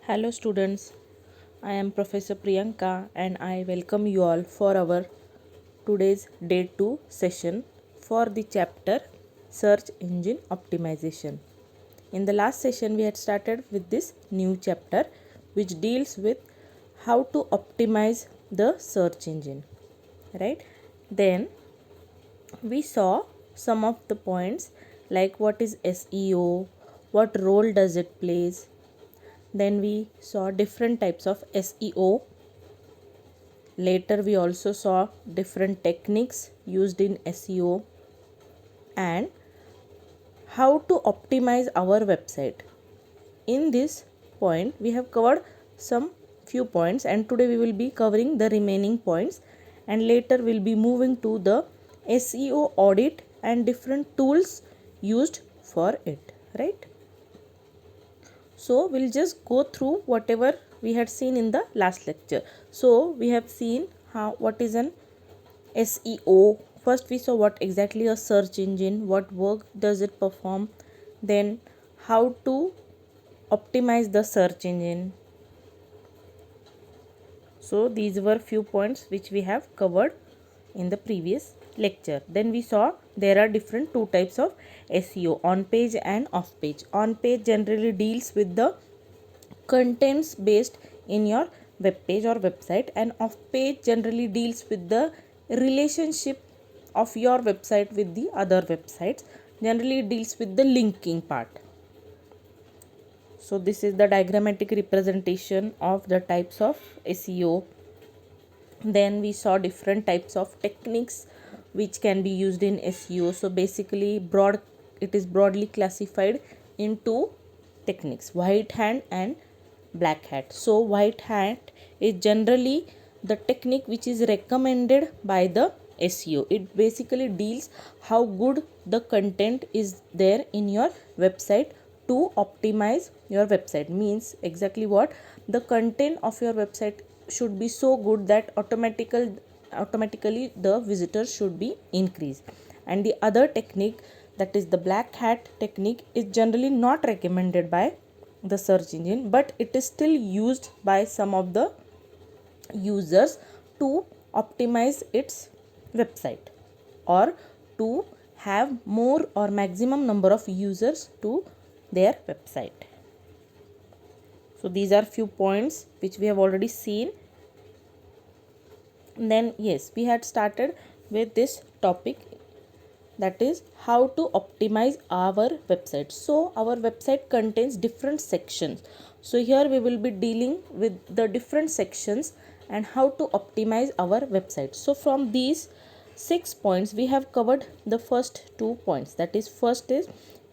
Hello students, I am Professor Priyanka and I welcome you all for our today's day 2 session for the chapter Search Engine Optimization. In the last session we had started with this new chapter which deals with how to optimize the search engine, right? Then we saw some of the points like what is SEO, what role does it plays. Then we saw different types of SEO. Later we also saw different techniques used in SEO and how to optimize our website. In this point we have covered some few points and today we will be covering the remaining points, and later we'll be moving to the SEO audit and different tools used for it, right? So we'll just go through whatever we had seen in the last lecture. So we have seen what is an SEO. First we saw what exactly a search engine, what work does it perform, then how to optimize the search engine. So these were few points which we have covered in the previous lecture. Then we saw there are different two types of SEO, on page and off page. On page generally deals with the contents based in your web page or website, and off page generally deals with the relationship of your website with the other websites, generally deals with the linking part. So this is the diagrammatic representation of the types of SEO. Then we saw different types of techniques which can be used in SEO. So basically it is broadly classified into techniques, white hat and black hat. So white hat is generally the technique which is recommended by the SEO. It basically deals how good the content is there in your website to optimize your website. Means exactly what the content of your website should be so good that automatically the visitors should be increased. And the other technique, that is the black hat technique, is generally not recommended by the search engine, but it is still used by some of the users to optimize its website or to have more or maximum number of users to their website. So these are few points which we have already seen. Then yes, we had started with this topic, that is how to optimize our website. So our website contains different sections. So here we will be dealing with the different sections and how to optimize our website. So from these 6 points we have covered the first 2 points, that is first is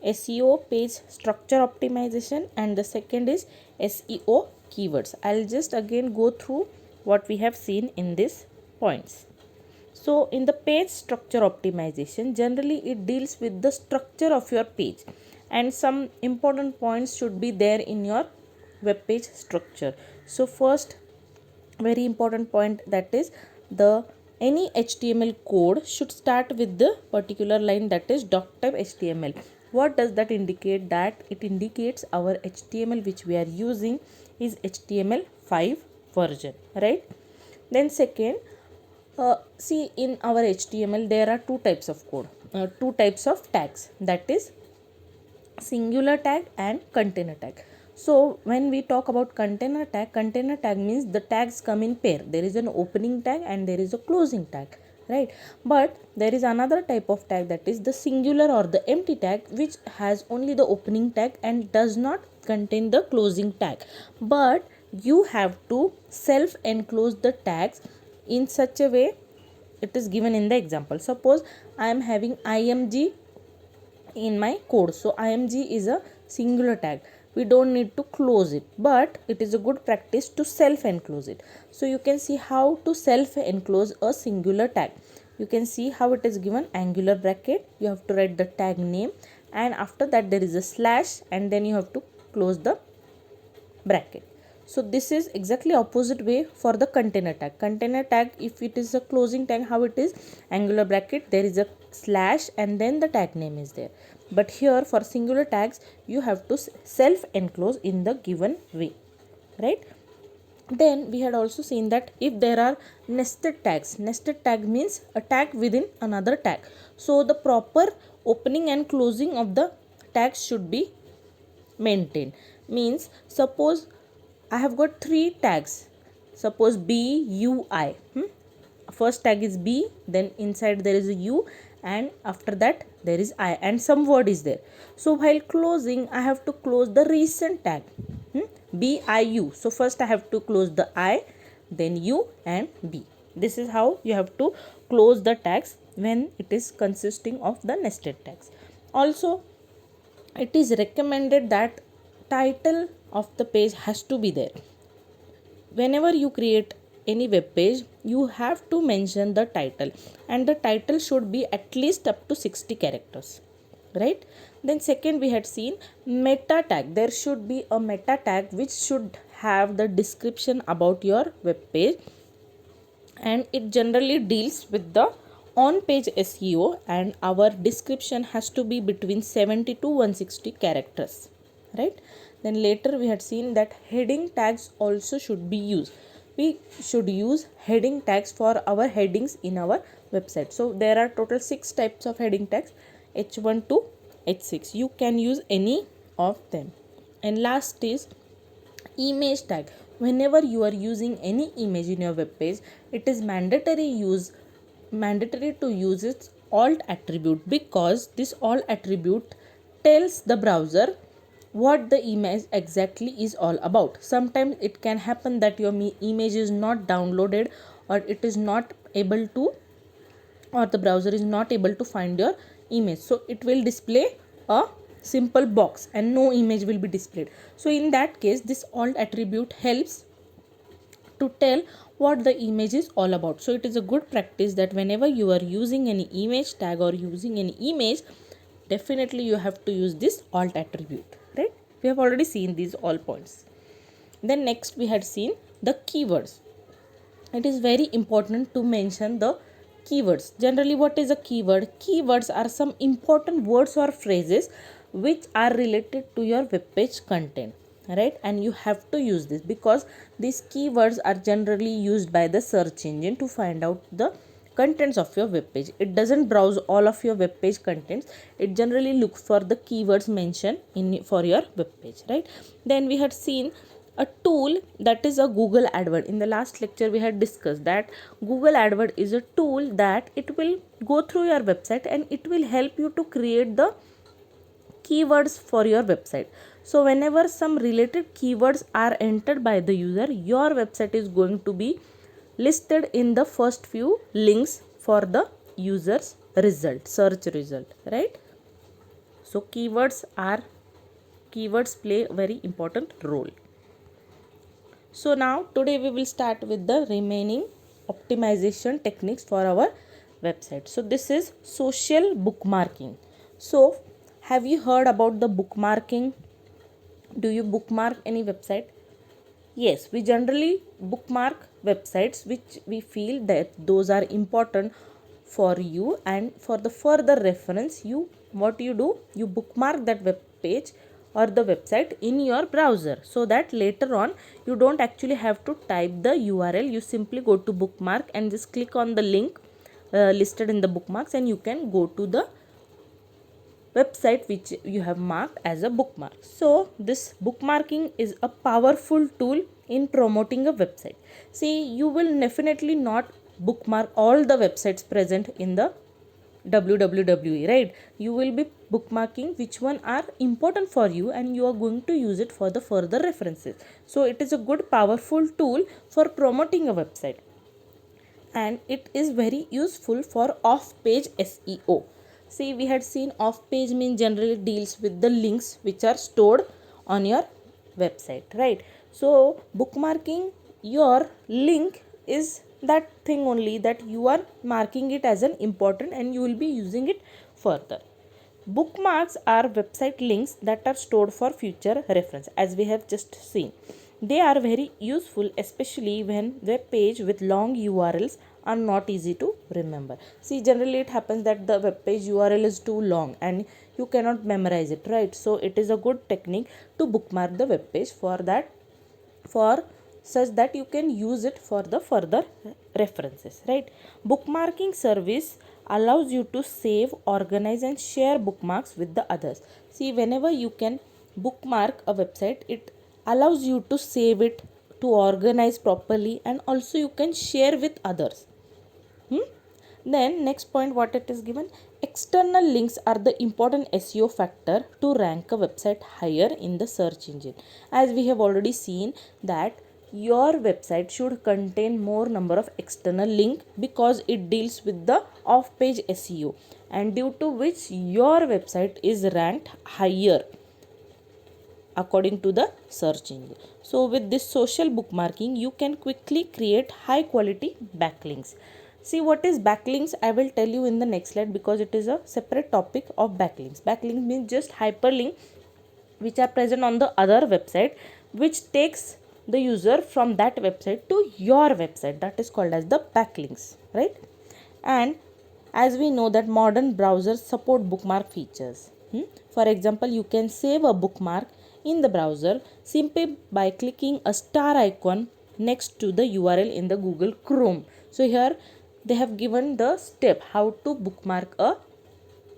SEO page structure optimization and the second is SEO keywords. I'll just again go through what we have seen in these points. So in the page structure optimization, generally it deals with the structure of your page, and some important points should be there in your web page structure. So first very important point, that is the any HTML code should start with the particular line, that is doctype HTML. What does that indicate? That it indicates our HTML which we are using is HTML5 version, right? Then second, see in our HTML there are two types of code, two types of tags, that is singular tag and container tag. So when we talk about container tag means the tags come in pair. There is an opening tag and there is a closing tag, right? But there is another type of tag, that is the singular or the empty tag, which has only the opening tag and does not contain the closing tag. But you have to self enclose the tags in such a way it is given in the example. Suppose I am having img in my code. So img is a singular tag, we don't need to close it, but it is a good practice to self enclose it. So you can see how to self enclose a singular tag. You can see how it is given, angular bracket, you have to write the tag name, and after that there is a slash, and then you have to close the bracket. So this is exactly opposite way for the container tag. Container tag, if it is a closing tag, how it is, angular bracket, there is a slash, and then the tag name is there. But here for singular tags you have to self enclose in the given way. right? Then we had also seen that if there are nested tag means a tag within another tag. So the proper opening and closing of the tags should be maintained. Means suppose I have got 3 tags. Suppose B, U, I. First tag is B, then inside there is a U, and after that there is I, and some word is there. So while closing, I have to close the recent tag, B, I, U. So first I have to close the I, then U and B. This is how you have to close the tags when it is consisting of the nested tags. Also, it is recommended that title of the page has to be there. Whenever you create any web page, you have to mention the title, and the title should be at least up to 60 characters, right? Then second, we had seen meta tag. There should be a meta tag which should have the description about your web page, and it generally deals with the on page SEO, and our description has to be between 70 to 160 characters, right? Then later we had seen that heading tags also should be used. We should use heading tags for our headings in our website. So there are total 6 types of heading tags, H1 to H6. You can use any of them. And last is image tag. Whenever you are using any image in your web page, it is mandatory to use its alt attribute, because this alt attribute tells the browser what the image exactly is all about. Sometimes it can happen that your image is not downloaded, or it is not able to, or the browser is not able to find your image. So it will display a simple box and no image will be displayed. So in that case, this alt attribute helps to tell what the image is all about. So it is a good practice that whenever you are using any image tag or using any image, definitely you have to use this alt attribute, right? We have already seen these all points. Then next we had seen the keywords. It is very important to mention the keywords. Generally, what is a keyword? Keywords are some important words or phrases which are related to your web page content, right? And you have to use this because these keywords are generally used by the search engine to find out the contents of your web page. It doesn't browse all of your web page contents. It generally looks for the keywords mentioned in for your web page, right? Then we had seen a tool, that is a Google AdWord. In the last lecture we had discussed that Google AdWord is a tool that it will go through your website and it will help you to create the keywords for your website. So whenever some related keywords are entered by the user, your website is going to be listed in the first few links for the user's search result, right? So keywords play a very important role. So now today we will start with the remaining optimization techniques for our website. So this is social bookmarking. So have you heard about the bookmarking? Do you bookmark any website? Yes, we generally bookmark websites which we feel that those are important for you, and for the further reference, what you do, you bookmark that web page or the website in your browser, so that later on you don't actually have to type the URL. You simply go to bookmark and just click on the link listed in the bookmarks, and you can go to the website which you have marked as a bookmark. So this bookmarking is a powerful tool in promoting a website. See, you will definitely not bookmark all the websites present in the www, right? You will be bookmarking which one are important for you, and you are going to use it for the further references. So it is a good powerful tool for promoting a website, and it is very useful for off page SEO. See, we had seen off page means generally deals with the links which are stored on your website, right? So bookmarking your link is that thing only, that you are marking it as an important and you will be using it further. Bookmarks are website links that are stored for future reference, as we have just seen. They are very useful, especially when web page with long URLs are not easy to remember. See, generally it happens that the web page URL is too long and you cannot memorize it, right? So it is a good technique to bookmark the web page for that for such that you can use it for the further references, right? Bookmarking service allows you to save, organize and share bookmarks with the others. See, whenever you can bookmark a website, it allows you to save it, to organize properly, and also you can share with others. Then next point, what it is given, external links are the important SEO factor to rank a website higher in the search engine. As we have already seen that your website should contain more number of external link, because it deals with the off page SEO, and due to which your website is ranked higher according to the search engine. So with this social bookmarking, you can quickly create high quality backlinks. See, what is backlinks, I will tell you in the next slide, because it is a separate topic of backlinks. Backlinks means just hyperlink which are present on the other website, which takes the user from that website to your website. That is called as the backlinks, right? And as we know that modern browsers support bookmark features. For example, you can save a bookmark in the browser simply by clicking a star icon next to the URL in the Google Chrome. So here they have given the step how to bookmark a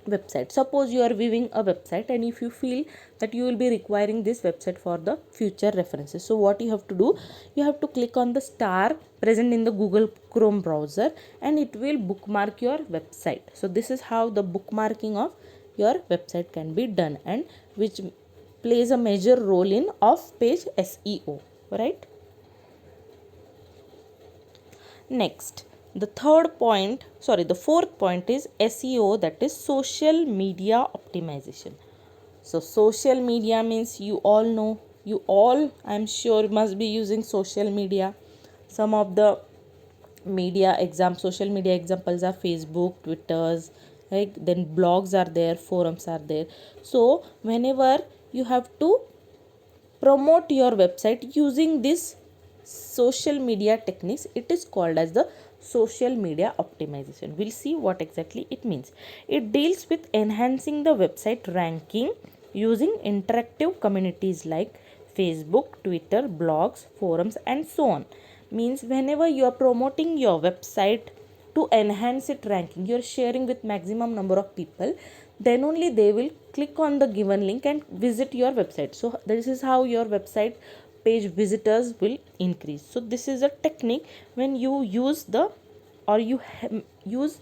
website. Suppose you are viewing a website, and if you feel that you will be requiring this website for the future references, so what you have to do, you have to click on the star present in the Google Chrome browser, and it will bookmark your website. So this is how the bookmarking of your website can be done, and which plays a major role in off page SEO, right? Next, the fourth point is SEO, that is social media optimization. So social media means you all I'm sure must be using social media. Some of the social media examples are Facebook, Twitters, right? Then blogs are there, forums are there. So whenever you have to promote your website using this social media techniques, it is called as the social media optimization. We'll see what exactly it means. It deals with enhancing the website ranking using interactive communities like Facebook, Twitter, blogs, forums and so on. Means whenever you are promoting your website to enhance its ranking, you are sharing with maximum number of people, then only they will click on the given link and visit your website. So this is how your website page visitors will increase. So this is a technique when you use the or you use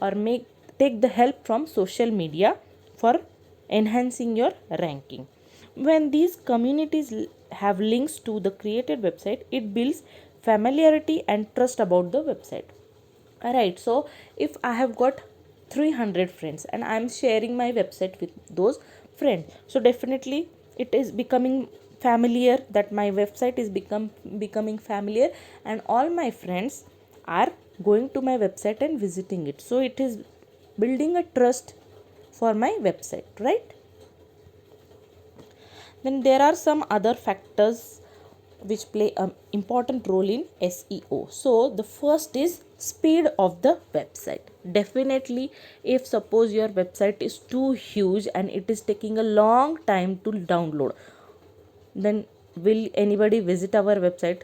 or make take the help from social media for enhancing your ranking. When these communities have links to the created website, it builds familiarity and trust about the website. Alright, so if I have got 300 friends and I am sharing my website with those friends, so definitely it is becoming familiar, that my website is becoming familiar, and all my friends are going to my website and visiting it. So it is building a trust for my website, right? Then there are some other factors which play an important role in SEO. So the first is speed of the website. Definitely, if suppose your website is too huge and it is taking a long time to download, then will anybody visit our website?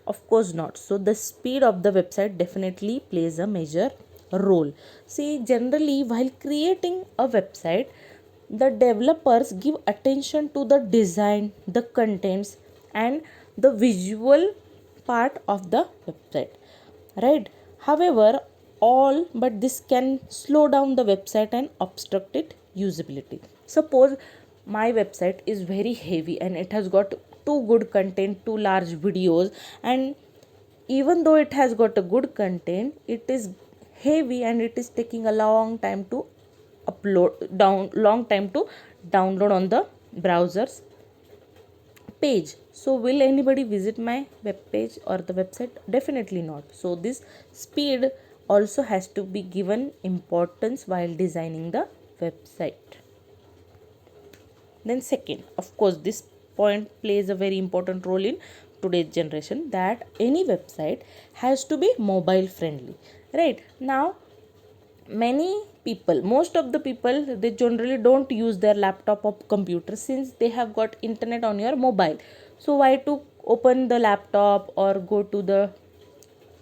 Of course not. So the speed of the website definitely plays a major role. See, generally while creating a website, the developers give attention to the design, the contents and the visual part of the website, right? However, all but this can slow down the website and obstruct its usability. Suppose my website is very heavy and it has got too good content, too large videos, and even though it has got a good content, it is heavy and it is taking a long time to download on the browser's page. So will anybody visit my web page or the website? Definitely not. So this speed also has to be given importance while designing the website. Then second, of course, this point plays a very important role in today's generation, that any website has to be mobile friendly, right? Now most of the people, they generally don't use their laptop or computer, since they have got internet on your mobile. So why to open the laptop or go to the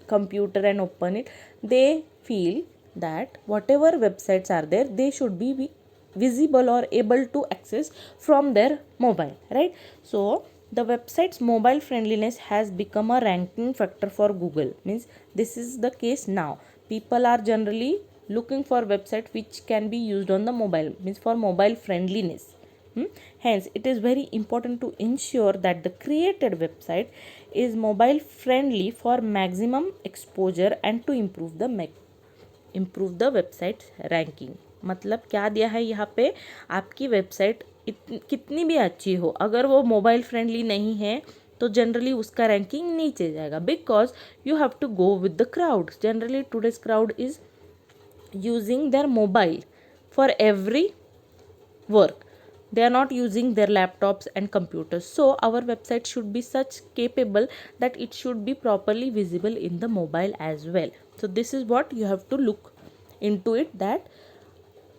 computer and open it, they feel that whatever websites are there, they should be visible or able to access from their mobile, right? So the website's mobile friendliness has become a ranking factor for Google. Means this is the case now. People are generally looking for website which can be used on the mobile, means for mobile friendliness. Hence, it is very important to ensure that the created website is mobile friendly for maximum exposure and to improve the website ranking. मतलब क्या दिया है यहाँ पे, आपकी website कितनी भी अच्छी हो, अगर वो मोबाइल फ्रेंडली नहीं है तो जनरली उसका रैंकिंग नीचे जाएगा, because you have to go with the crowd. Generally today's crowd is using their mobile for every work. They are not using their laptops and computers, so our website should be such capable that it should be properly visible in the mobile as well. So this is what you have to look into it, that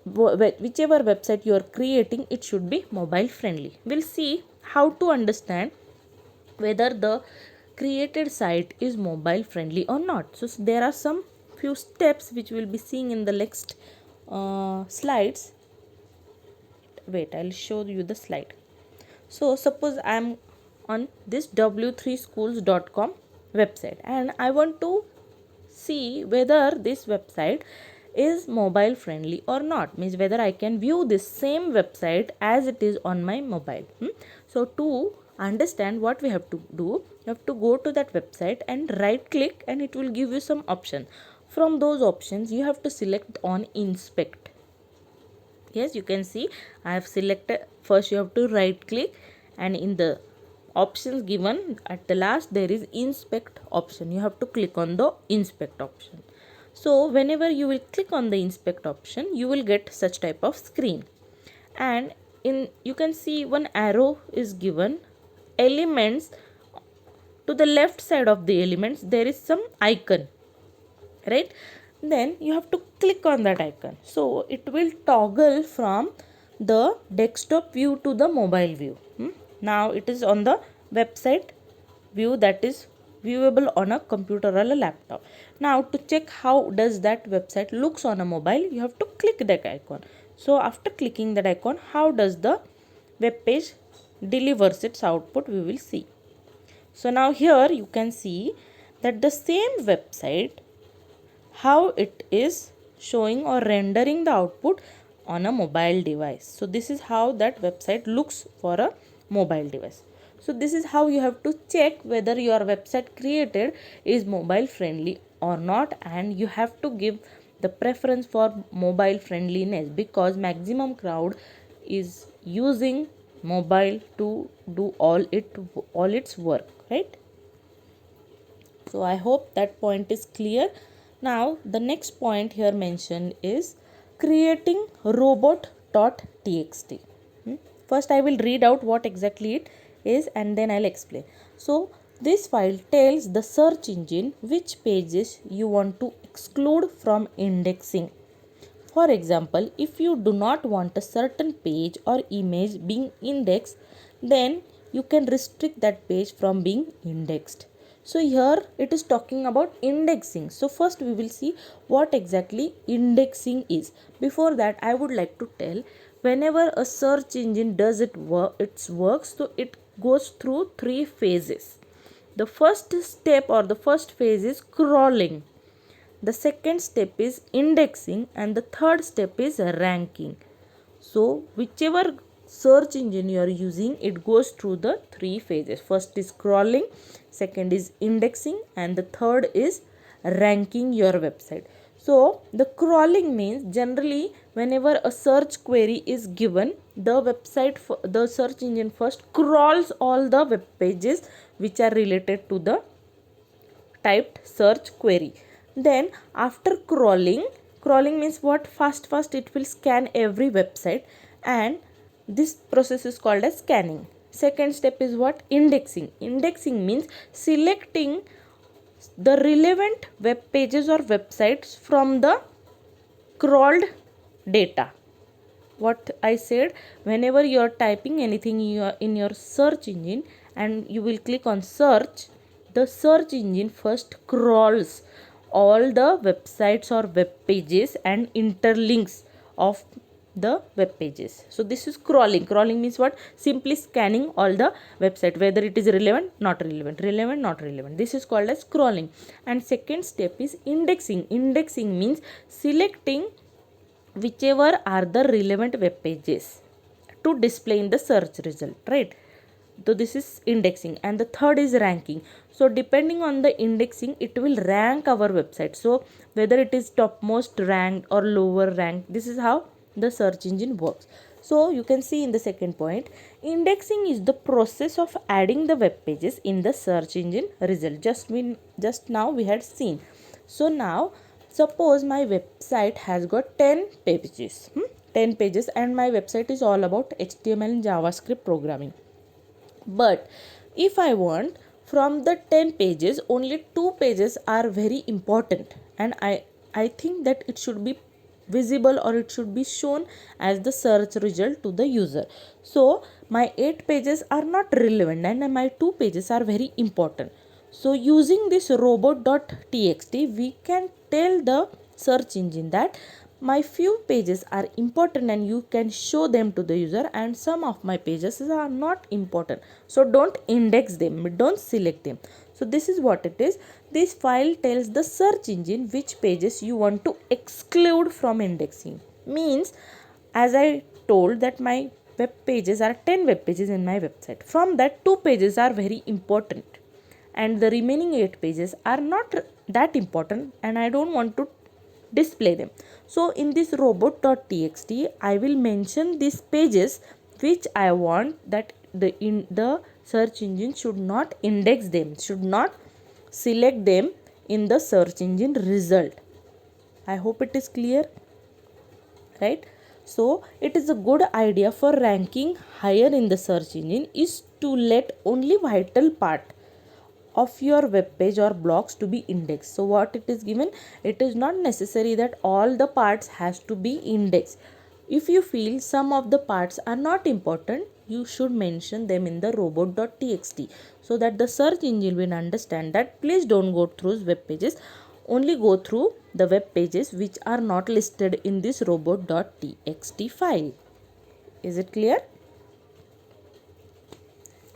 whichever website you are creating, it should be mobile friendly. We'll see how to understand whether the created site is mobile friendly or not. So there are some few steps which we'll be seeing in the next slides. Wait, I'll show you the slide. So suppose I'm on this w3schools.com website and I want to see whether this website is mobile friendly or not, means whether I can view this same website as it is on my mobile. So to understand what we have to do, you have to go to that website and right click and it will give you some option. From those options you have to select on inspect. Yes, you can see I have selected. First you have to right click and in the options given at the last there is inspect option. You have to click on the inspect option. So whenever you will click on the inspect option, you will get such type of screen, and you can see one arrow is given. Elements, to the left side of the elements there is some icon, right? Then you have to click on that icon, so it will toggle from the desktop view to the mobile view. Now it is on the website view, that is viewable on a computer or a laptop. Now to check how does that website looks on a mobile, you have to click that icon. So after clicking that icon, how does the web page delivers its output, we will see. So now here you can see that the same website, how it is showing or rendering the output on a mobile device. So this is how that website looks for a mobile device. So this is how you have to check whether your website created is mobile friendly or not, and you have to give the preference for mobile friendliness because maximum crowd is using mobile to do all its work, right? So I hope that point is clear. Now the next point here mentioned is creating robot.txt. First I will read out what exactly it is and then I'll explain. So this file tells the search engine which pages you want to exclude from indexing. For example, if you do not want a certain page or image being indexed, then you can restrict that page from being indexed. So here it is talking about indexing. So first we will see what exactly indexing is. Before that, I would like to tell, whenever a search engine does its work, so it goes through 3 phases. The first step or the first phase is crawling. The second step is indexing and the third step is ranking. So whichever search engine you are using, it goes through the 3 phases. First is crawling, second is indexing, and the third is ranking your website. So the crawling means generally whenever a search query is given, the search engine first crawls all the web pages which are related to the typed search query. Then after crawling means what? Fast it will scan every website, and this process is called as scanning. Second step is what? Indexing. Indexing means selecting the relevant web pages or websites from the crawled data. what I said, whenever you are typing anything in your search engine and you will click on search, the search engine first crawls all the websites or web pages and interlinks of the web pages. So this is crawling. Crawling means what? Simply scanning all the website, whether it is relevant, not relevant, relevant, not relevant. This is called as crawling. And second step is indexing. Indexing means selecting whichever are the relevant web pages to display in the search result, right? So this is indexing. And the third is ranking. So depending on the indexing, it will rank our website. So whether it is topmost ranked or lower ranked, this is how the search engine works. So you can see in the second point, indexing is the process of adding the web pages in the search engine result. Just now we had seen. So now suppose my website has got 10 pages, 10 pages, and my website is all about HTML and JavaScript programming. But if I want from the 10 pages, only 2 pages are very important, and I think that it should be visible or it should be shown as the search result to the user. So my 8 pages are not relevant and my 2 pages are very important. So using this robot.txt, we can tell the search engine that my few pages are important and you can show them to the user, and some of my pages are not important, so don't index them, don't select them. So this is what it is. This file tells the search engine which pages you want to exclude from indexing. Means, as I told that my web pages are 10 web pages in my website, from that 2 pages are very important and the remaining 8 pages are not that important and I don't want to display them. So in this robot.txt, I will mention these pages which I want that the search engine should not index them, should not select them in the search engine result. I hope it is clear, right? So it is a good idea for ranking higher in the search engine is to let only vital part of your web page or blogs to be indexed. So what it is given, it is not necessary that all the parts has to be indexed. If you feel some of the parts are not important, you should mention them in the robot.txt so that the search engine will understand that please don't go through web pages, only go through the web pages which are not listed in this robot.txt file. Is it clear?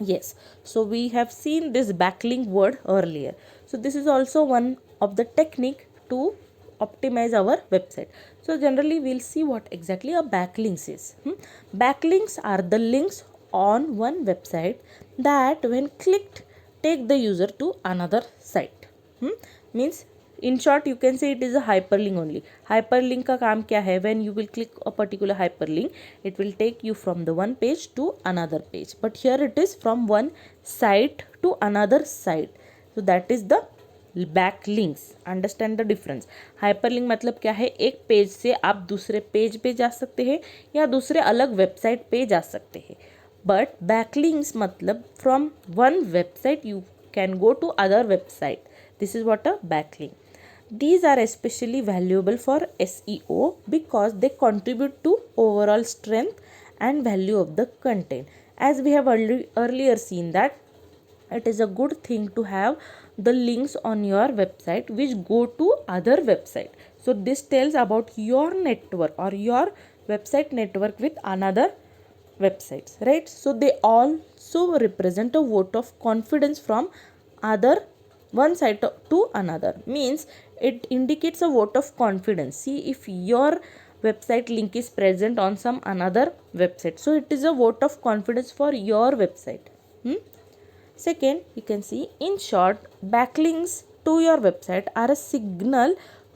Yes, so we have seen this backlink word earlier. So this is also one of the technique to optimize our website. So generally we'll see what exactly a backlink is. Backlinks are the links on one website that when clicked take the user to another site. Means in short you can say it is a hyperlink only. Hyperlink का काम क्या है? When you will click a particular hyperlink, it will take you from the one page to another page. But here it is from one site to another site. So that is the backlinks. Understand the difference. Hyperlink मतलब क्या है? एक page से आप दूसरे page पे जा सकते हैं या दूसरे अलग वेबसाइट पे जा सकते हैं. But backlinks मतलब from one website you can go to other website. This is what a backlink. These are especially valuable for SEO because they contribute to overall strength and value of the content. As we have earlier seen that it is a good thing to have the links on your website which go to other website. So this tells about your network or your website network with another websites, right? So they also represent a vote of confidence from other one site to another. Means it indicates a vote of confidence. See if your website link is present on some another website, so it is a vote of confidence for your website. Second, you can see in short, backlinks to your website are a signal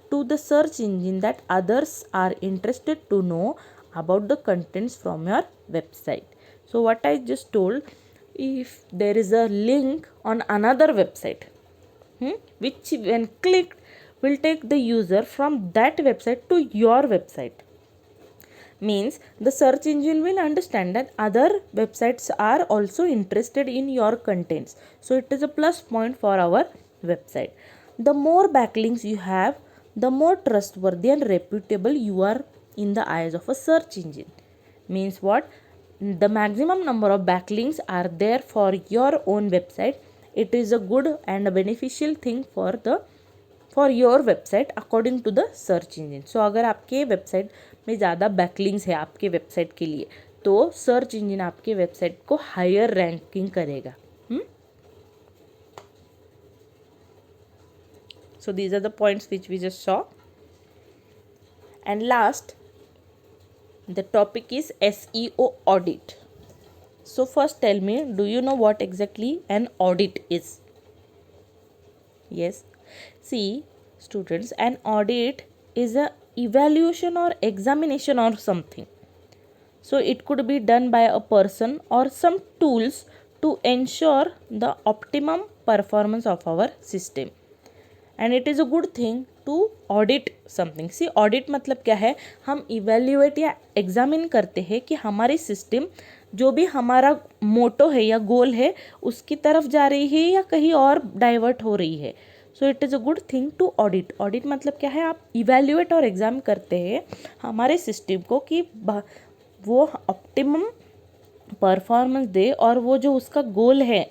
to the search engine that others are interested to know about the contents from your website. So what I just told, if there is a link on another website, which when clicked will take the user from that website to your website, means the search engine will understand that other websites are also interested in your contents. So it is a plus point for our website. The more backlinks you have, the more trustworthy and reputable you are in the eyes of a search engine. means what? The maximum number of backlinks are there for your own website. It is a good and a beneficial thing for your website according to the search engine. So अगर आपके website में ज़्यादा backlinks है आपके website के लिए, तो search engine आपके वेबसाइट को हायर रैंकिंग करेगा. So these are the points which we just saw. And last, the topic is SEO audit. So first tell me, do you know what exactly an audit is? Yes. See, students, an audit is a evaluation or examination or something. So it could be done by a person or some tools to ensure the optimum performance of our system. And it is a good thing to audit something. See, audit मतलब क्या है? हम evaluate या examine करते हैं कि हमारी system जो भी हमारा मोटो है या गोल है उसकी तरफ जा रही है या कहीं और डाइवर्ट हो रही है. So it is a good thing to audit. Audit मतलब क्या है? आप इवेल्युएट और एग्जाम करते हैं हमारे सिस्टम को कि वो ऑप्टिमम परफॉर्मेंस दे और वो जो उसका गोल है,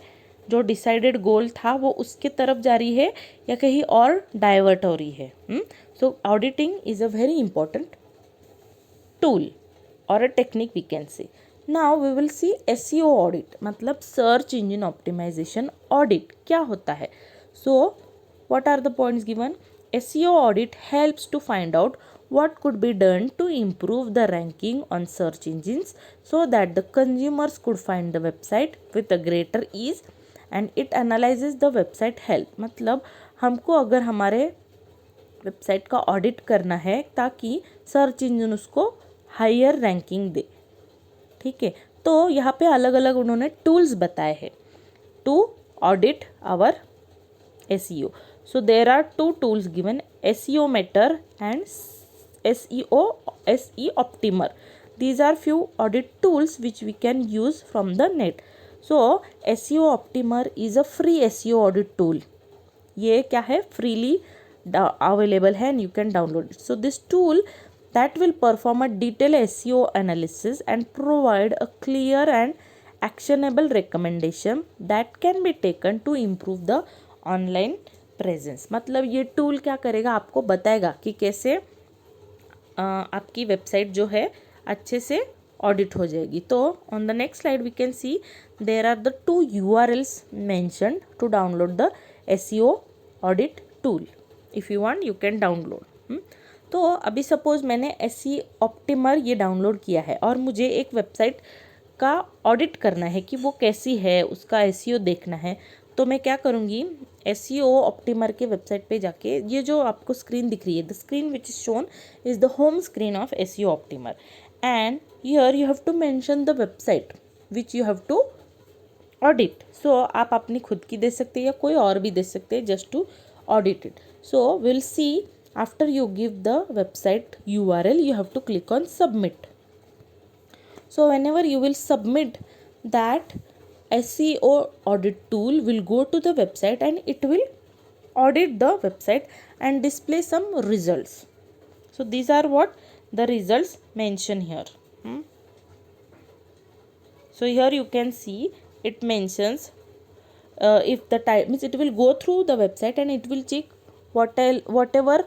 जो डिसाइडेड गोल था, वो उसके तरफ जा रही है या कहीं और डाइवर्ट हो रही है. So auditing is a very important tool और a technique we can say. Now we will see SEO audit मतलब सर्च इंजन ऑप्टिमाइजेशन ऑडिट क्या होता है. सो what are the points given? SEO audit helps to find out what could be done to improve the ranking on search engines so that the consumers could find the website with a greater ease, and it analyzes the website health. मतलब हमको अगर हमारे website का audit करना है ताकि search engine उसको higher ranking दे. ठीक है, तो यहाँ पे अलग अलग उन्होंने टूल्स बताए हैं to audit our SEO. So there are two tools given, SEO Meter and SE Optimer. These are few audit tools which we can use from the net. So SEO Optimer is a free SEO audit tool. ये क्या है? freely available है and you can download it. So this tool that will perform a detailed SEO analysis and provide a clear and actionable recommendation that can be taken to improve the online presence. मतलब ये tool क्या करेगा? आपको बताएगा कि कैसे आपकी website जो है अच्छे से ऑडिट हो जाएगी. तो on the next slide we can see there are the 2 URLs mentioned to download the SEO audit tool. If you want you can download. तो अभी सपोज मैंने SEO ऑप्टिमर ये डाउनलोड किया है और मुझे एक वेबसाइट का ऑडिट करना है कि वो कैसी है, उसका SEO देखना है. तो मैं क्या करूँगी? SEO ऑप्टिमर के वेबसाइट पे जाके, ये जो आपको स्क्रीन दिख रही है, the screen which is shown is the home screen of SEO Optimer, and here you have to mention the website which you have to audit. So आप अपनी खुद की दे सकते हैं या कोई और भी दे सकते हैं just to audit it. So will see after you give the website URL you have to click on submit. So whenever you will submit that, SEO audit tool will go to the website and it will audit the website and display some results. So these are what the results mentioned here. So here you can see it mentions if the type means it will go through the website and it will check whatever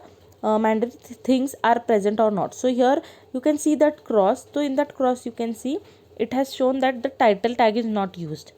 mandatory things are present or not. So here you can see that cross. So in that cross you can see it has shown that the title tag is not used.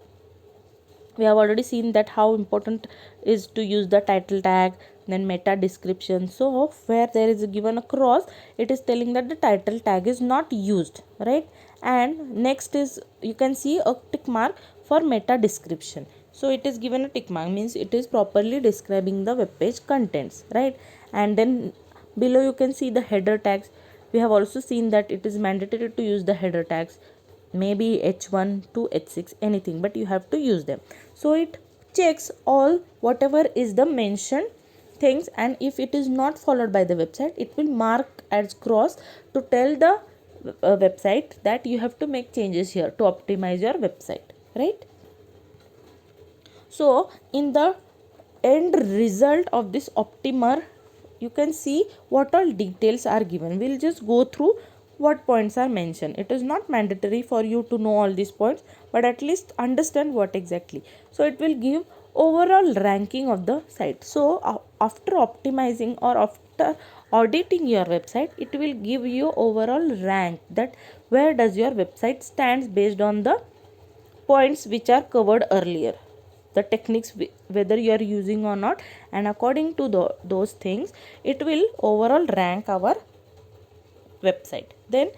We have already seen that how important is to use the title tag, then meta description. So where there is given a cross, it is telling that the title tag is not used, right? And next is you can see a tick mark for meta description. So it is given a tick mark, means it is properly describing the web page contents, right? And then below you can see the header tags. We have also seen that it is mandatory to use the header tags, maybe H1 to H6, anything, but you have to use them. So it checks all whatever is the mentioned things, and if it is not followed by the website, it will mark as cross to tell the website that you have to make changes here to optimize your website, right? So in the end result of this optimer, you can see what all details are given. We'll just go through what points are mentioned. It is not mandatory for you to know all these points, but at least understand what exactly. So it will give overall ranking of the site. So after optimizing or after auditing your website, it will give you overall rank, that where does your website stands based on the points which are covered earlier, the techniques whether you are using or not, and according to those things it will overall rank our website. Then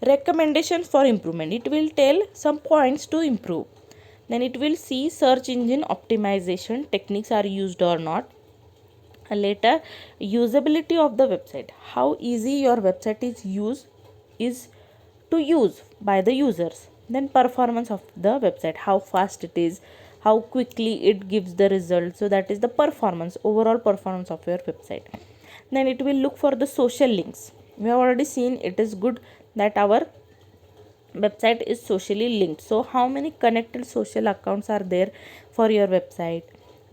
recommendations for improvement, it will tell some points to improve. Then it will see search engine optimization techniques are used or not. And later, usability of the website, how easy your website is to use by the users. Then performance of the website, how fast it is, how quickly it gives the result. So that is the performance, overall performance of your website. Then it will look for the social links. We have already seen it is good that our website is socially linked. So how many connected social accounts are there for your website.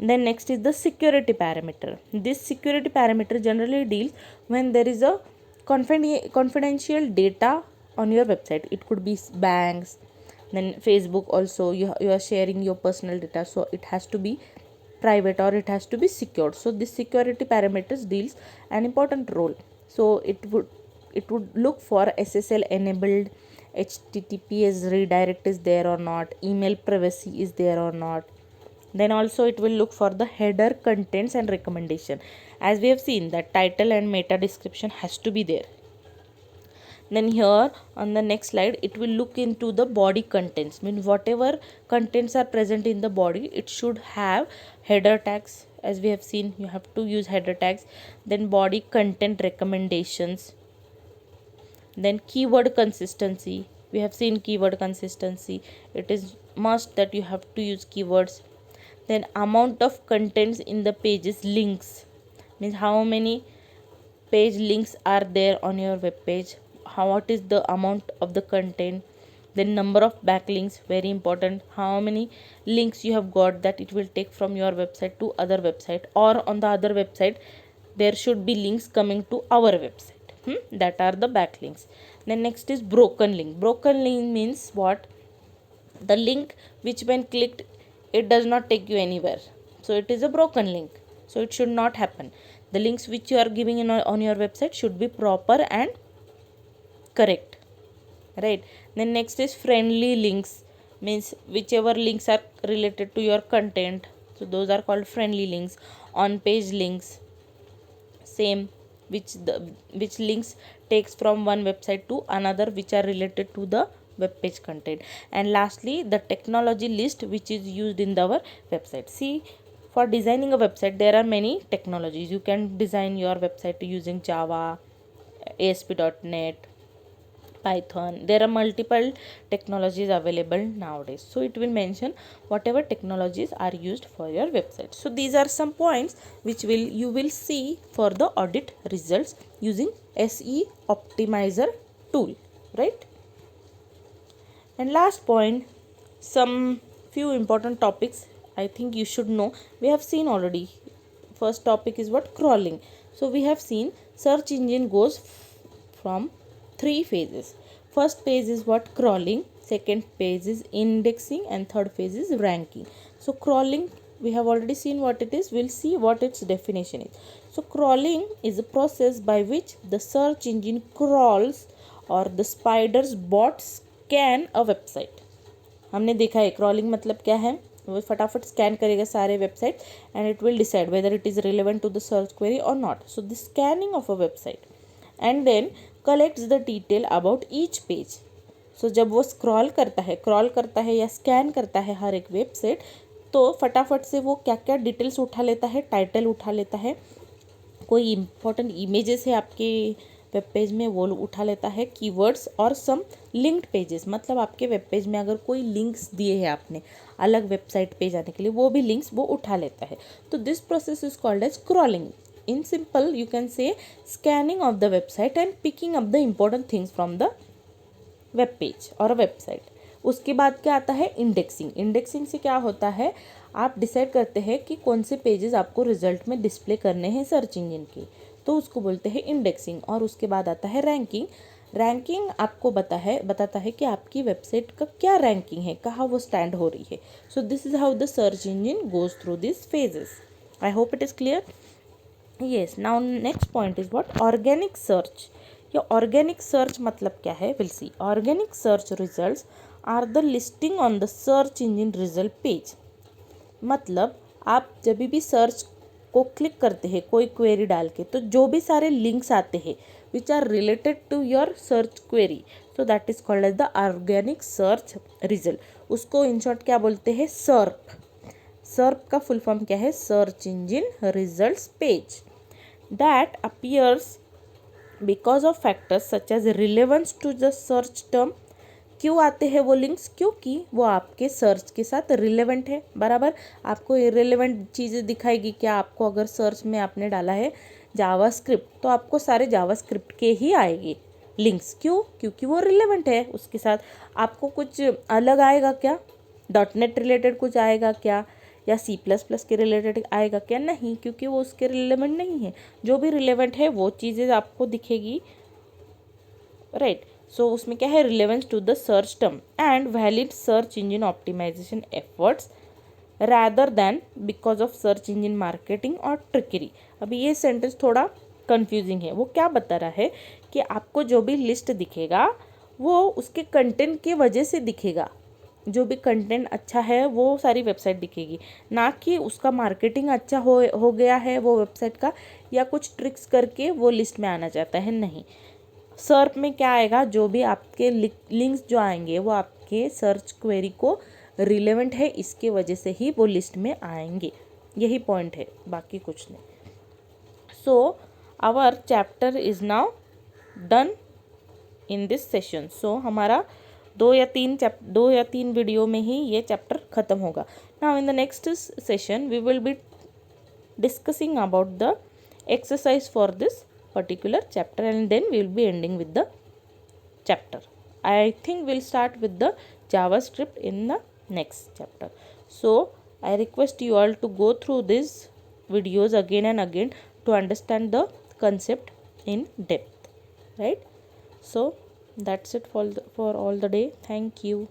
Then next is the security parameter. This security parameter generally deals when there is a confidential data on your website. It could be banks, then Facebook also, you are sharing your personal data, so it has to be private or it has to be secured. So this security parameters deals an important role. So it would look for SSL enabled, HTTPS redirect is there or not, email privacy is there or not. Then also it will look for the header contents and recommendation. As we have seen that title and meta description has to be there. Then here on the next slide it will look into the body contents, means whatever contents are present in the body, it should have header tags. As we have seen, you have to use header tags. Then body content recommendations. Then keyword consistency, we have seen keyword consistency, it is must that you have to use keywords. Then amount of contents in the pages, links, means how many page links are there on your web page, what is the amount of the content. Then number of backlinks, very important, how many links you have got, that it will take from your website to other website, or on the other website there should be links coming to our website. That are the backlinks. Then next is broken link. Broken link means what? The link which when clicked it does not take you anywhere, so it is a broken link, so it should not happen. The links which you are giving on your website should be proper and correct, right? Then next is friendly links, means whichever links are related to your content, so those are called friendly links. On page links, same, which links takes from one website to another which are related to the web page content. And lastly, the technology list which is used in our website. See, for designing a website there are many technologies. You can design your website using Java, ASP.NET, Python. There are multiple technologies available nowadays, so it will mention whatever technologies are used for your website. So these are some points which you will see for the audit results using SE Optimizer tool, right? And last point, some few important topics I think you should know. We have seen already. First topic is what? Crawling. So we have seen search engine goes from 3 phases. First phase is what? Crawling. Second phase is indexing, and third phase is ranking. So crawling, we have already seen what it is. We'll see what its definition is. So crawling is a process by which the search engine crawls or the spider's bot scan a website. हमने देखा है crawling मतलब क्या है, वो फटाफट scan करेगा सारे website and it will decide whether it is relevant to the search query और नॉट. So the scanning of a website and then collects the detail about each page. So जब वो क्रॉल करता है या स्कैन करता है हर एक वेबसाइट, तो फटाफट से वो क्या क्या डिटेल्स उठा लेता है. टाइटल उठा लेता है, कोई इंपॉर्टेंट इमेजेस है आपके वेब पेज में वो उठा लेता है, कीवर्ड्स और सम लिंक्ड पेजेस, मतलब आपके वेब पेज में अगर कोई लिंक्स दिए हैं आपने अलग वेबसाइट पे जाने के लिए, वो भी लिंक्स वो उठा लेता है. तो this process is called as crawling. In simple you can say scanning of the website and picking up the important things from the web page और वेबसाइट. उसके बाद क्या आता है? इंडेक्सिंग. इंडेक्सिंग से क्या होता है, आप डिसाइड करते हैं कि कौन से पेजेस आपको रिजल्ट में डिस्प्ले करने हैं सर्च इंजन के, तो उसको बोलते हैं इंडेक्सिंग. और उसके बाद आता है रैंकिंग. रैंकिंग आपको बताता है कि आपकी वेबसाइट का क्या रैंकिंग है, कहाँ वो स्टैंड हो रही है. So this is how the search engine goes through this phases. I hope it is clear. Yes, now next point is what? Organic search. ये organic search मतलब क्या है? We'll see. Organic search results are the listing on the search engine result page. मतलब आप जब भी search को click करते हैं कोई क्वेरी डाल के, तो जो भी सारे लिंक्स आते हैं which are related to your search query, so that is called as the organic search result. उसको इन शॉर्ट क्या बोलते हैं? सर्प. सर्प का फुल फॉर्म क्या है? Search engine results page. That appears because of factors such as relevance to the search term. क्यों आते हैं वो लिंक्स? क्योंकि वो आपके सर्च के साथ रिलेवेंट है. बराबर, आपको इरेलीवेंट चीज़ें दिखाएगी क्या? आपको अगर सर्च में आपने डाला है जावास्क्रिप्ट, तो आपको सारे जावास्क्रिप्ट के ही आएंगे लिंक्स. क्यों? क्योंकि वो रिलेवेंट है उसके साथ. आपको कुछ अलग आएगा क्या? .NET रिलेटेड कुछ आएगा क्या, या C++ के रिलेटेड आएगा क्या? नहीं, क्योंकि वो उसके रिलेवेंट नहीं है. जो भी रिलेवेंट है वो चीज़ें आपको दिखेगी, राइट. सो उसमें क्या है? Relevance to the search term and valid search engine optimization efforts rather than because of search engine marketing और ट्रिकरी. अभी ये सेंटेंस थोड़ा कंफ्यूजिंग है. वो क्या बता रहा है कि आपको जो भी लिस्ट दिखेगा वो उसके कंटेंट की वजह से दिखेगा. जो भी कंटेंट अच्छा है वो सारी वेबसाइट दिखेगी, ना कि उसका मार्केटिंग अच्छा हो गया है वो वेबसाइट का, या कुछ ट्रिक्स करके वो लिस्ट में आना चाहता है. नहीं. सर्च में क्या आएगा? जो भी आपके लिंक्स जो आएंगे वो आपके सर्च क्वेरी को रिलेवेंट है, इसके वजह से ही वो लिस्ट में आएंगे. यही पॉइंट है, बाकी कुछ नहीं. So our chapter is now done in this session. So हमारा दो या तीन वीडियो में ही ये चैप्टर ख़त्म होगा. Now in the next session we will be discussing about the exercise for this particular chapter, and then we will be ending with the chapter. I think we'll start with the JavaScript in the next chapter. So I request you all to go through these videos again and again to understand the concept in depth, right? So that's it for all the day. Thank you.